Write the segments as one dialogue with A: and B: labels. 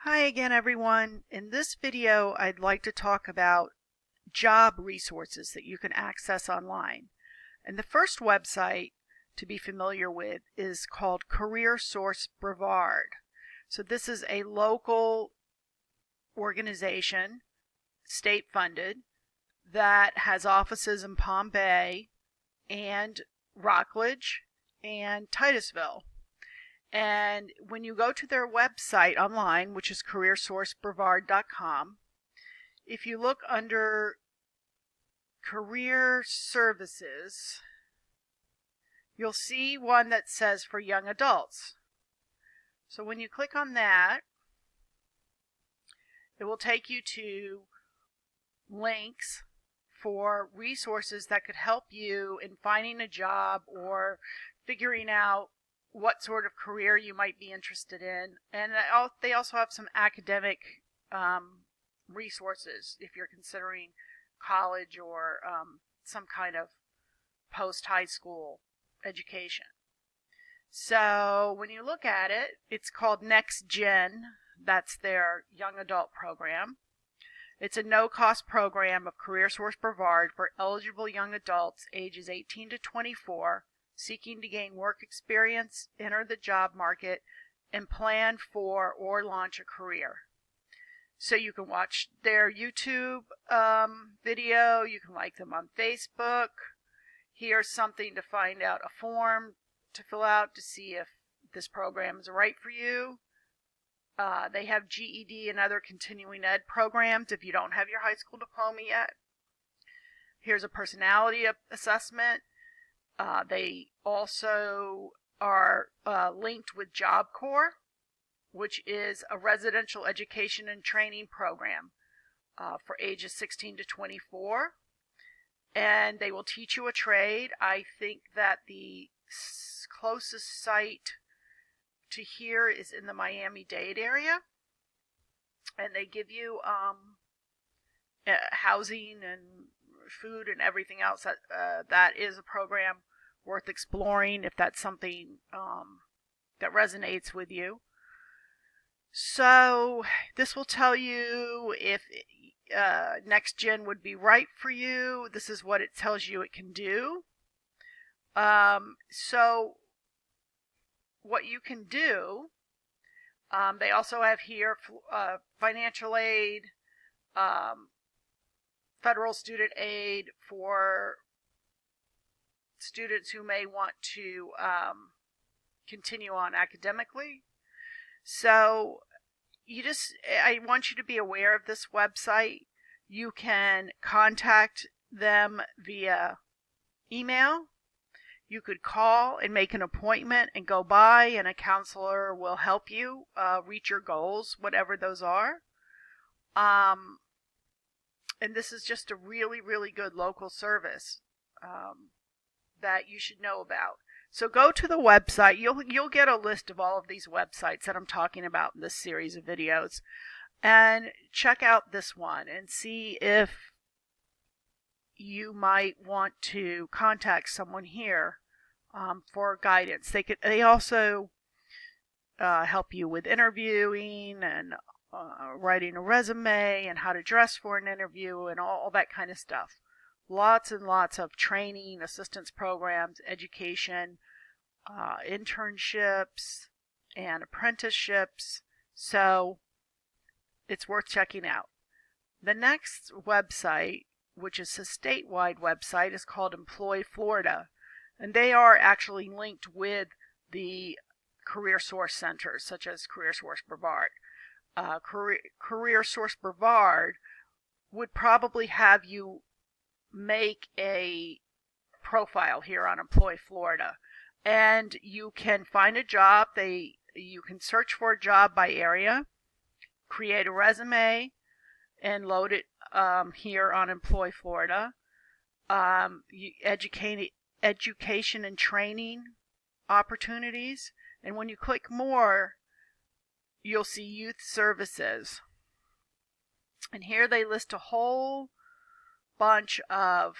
A: Hi again, everyone. In this video, I'd like to talk about job resources that you can access online. And the first website to be familiar with is called Career Source Brevard. So this is a local organization, state funded, that has offices in Palm Bay and Rockledge and Titusville. And when you go to their website online, which is careersourcebrevard.com, if you look under career services, you'll see one that says for young adults. So when you click on that, it will take you to links for resources that could help you in finding a job or figuring out what sort of career you might be interested in. And they also have some academic resources if you're considering college or some kind of post-high school education. So when you look at it, it's called Next Gen. That's their young adult program. It's a no-cost program of CareerSource Brevard for eligible young adults ages 18 to 24 seeking to gain work experience, enter the job market, and plan for or launch a career. So you can watch their YouTube video, you can like them on Facebook. Here's something to find out, a form to fill out to see if this program is right for you. They have GED and other continuing ed programs if you don't have your high school diploma yet. Here's a personality assessment. They also are linked with Job Corps, which is a residential education and training program for ages 16 to 24. And they will teach you a trade. I think that the closest site to here is in the Miami-Dade area. And they give you housing and food and everything else. That is a program worth exploring if that's something that resonates with you. So this will tell you if Next Gen would be right for you. This is what it tells you it can do. So what you can do, they also have here financial aid, federal student aid for students who may want to continue on academically. So I want you to be aware of this website. You can contact them via email. You could call and make an appointment and go by, and a counselor will help you reach your goals, whatever those are. And this is just a really, really good local service that you should know about. So go to the website. You'll get a list of all of these websites that I'm talking about in this series of videos. And check out this one and see if you might want to contact someone here for guidance. They also help you with interviewing and writing a resume and how to dress for an interview and all that kind of stuff. Lots and lots of training, assistance programs, education, internships, and apprenticeships. So it's worth checking out. The next website, which is a statewide website, is called Employ Florida. And they are actually linked with the Career Source centers, such as Career Source Brevard. Career Source Brevard would probably have you make a profile here on Employ Florida, and you can find a job. You can search for a job by area, create a resume, and load it here on Employ Florida. Education and training opportunities, and when you click more, you'll see youth services. And here they list a whole bunch of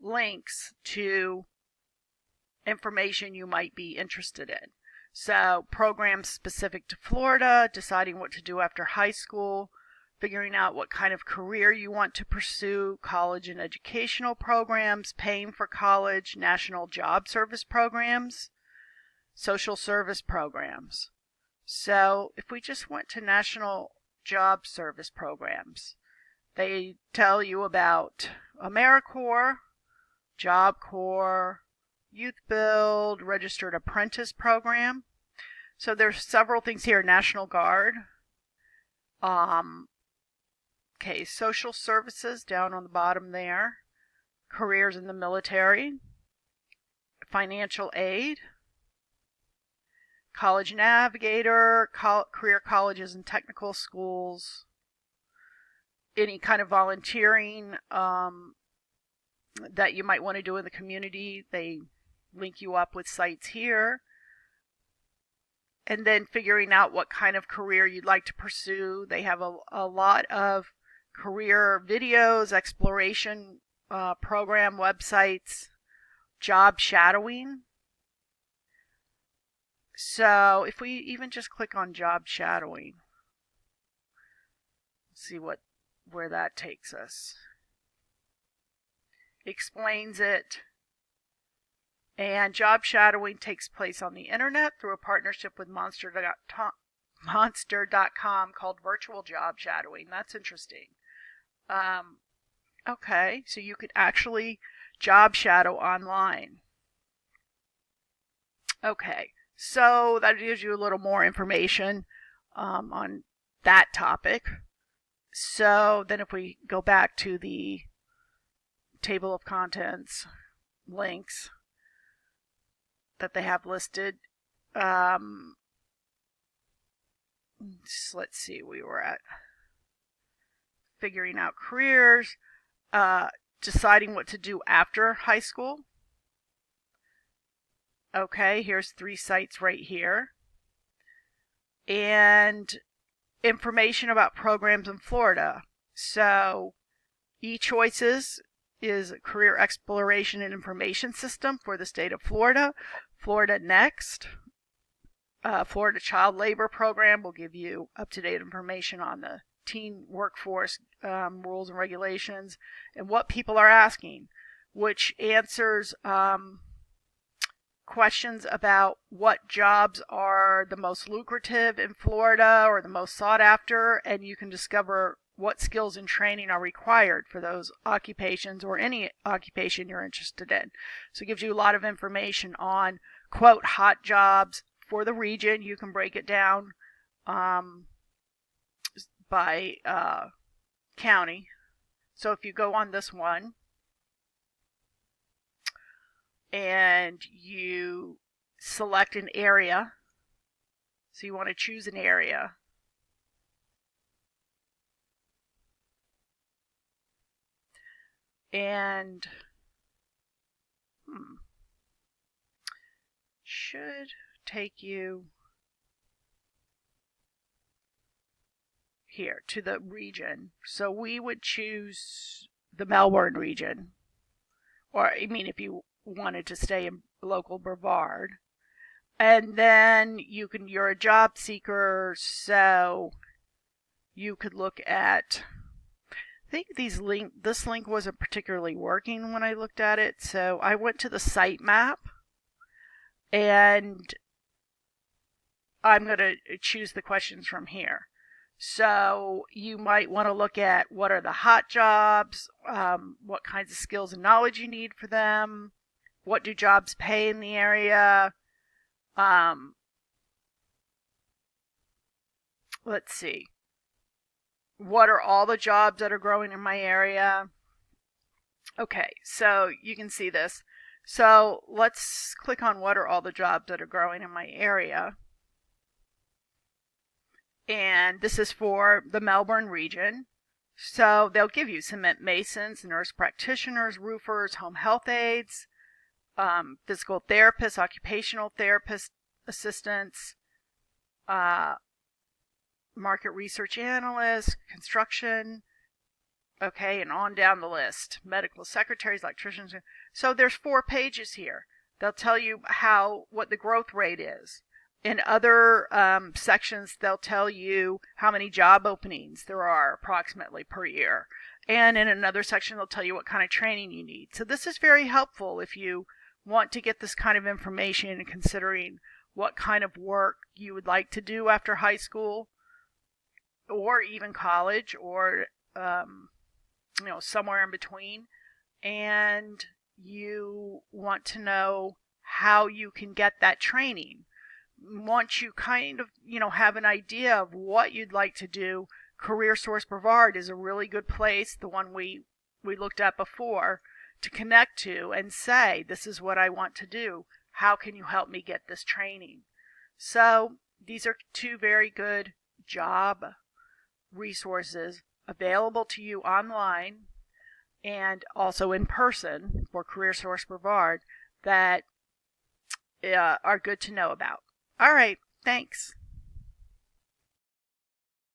A: links to information you might be interested in. So programs specific to Florida, deciding what to do after high school, figuring out what kind of career you want to pursue, college and educational programs, paying for college, national job service programs, social service programs. So if we just went to national job service programs, they tell you about AmeriCorps, Job Corps, Youth Build, Registered Apprentice Program. So there's several things here. National Guard. Social services down on the bottom there. Careers in the military. Financial aid. College Navigator, career colleges and technical schools. Any kind of volunteering that you might want to do in the community. They link you up with sites here. And then figuring out what kind of career you'd like to pursue. They have a lot of career videos, exploration program websites, job shadowing. So if we even just click on job shadowing, see where that takes us. Explains it. And job shadowing takes place on the internet through a partnership with Monster.com called Virtual Job Shadowing. That's interesting. Okay, so you could actually job shadow online. Okay, so that gives you a little more information on that topic. So then if we go back to the table of contents, links that they have listed, let's see, we were at figuring out careers, deciding what to do after high school. Okay, here's 3 sites right here. And information about programs in Florida. So eChoices is a career exploration and information system for the state of Florida. Florida Next, Florida Child Labor Program will give you up-to-date information on the teen workforce rules and regulations and what people are asking, which answers questions about what jobs are the most lucrative in Florida or the most sought after, and you can discover what skills and training are required for those occupations or any occupation you're interested in. So it gives you a lot of information on, quote, hot jobs for the region. You can break it down by county. So if you go on this one, and you select an area, so you want to choose an area, and should take you here to the region. So we would choose the Melbourne region, or I mean if you wanted to stay in local Brevard. And then you're a job seeker, so you could look at, I think this link wasn't particularly working when I looked at it, so I went to the site map, and I'm going to choose the questions from here. So you might want to look at what are the hot jobs, what kinds of skills and knowledge you need for them, what do jobs pay in the area, let's see, what are all the jobs that are growing in my area. Okay, so you can see this. So let's click on what are all the jobs that are growing in my area. And this is for the Melbourne region. So they'll give you cement masons, nurse practitioners, roofers, home health aides, physical therapists, occupational therapist assistants, market research analysts, construction, okay, and on down the list. Medical secretaries, electricians. So there's 4 pages here. They'll tell you what the growth rate is. In other sections, they'll tell you how many job openings there are approximately per year. And in another section, they'll tell you what kind of training you need. So this is very helpful if you want to get this kind of information and considering what kind of work you would like to do after high school or even college or somewhere in between. And you want to know how you can get that training. Once you kind of, have an idea of what you'd like to do, Career Source Brevard is a really good place, the one we looked at before, to connect to and say, this is what I want to do. How can you help me get this training? So these are two very good job resources available to you online and also in person for Career Source Brevard that are good to know about. All right, thanks.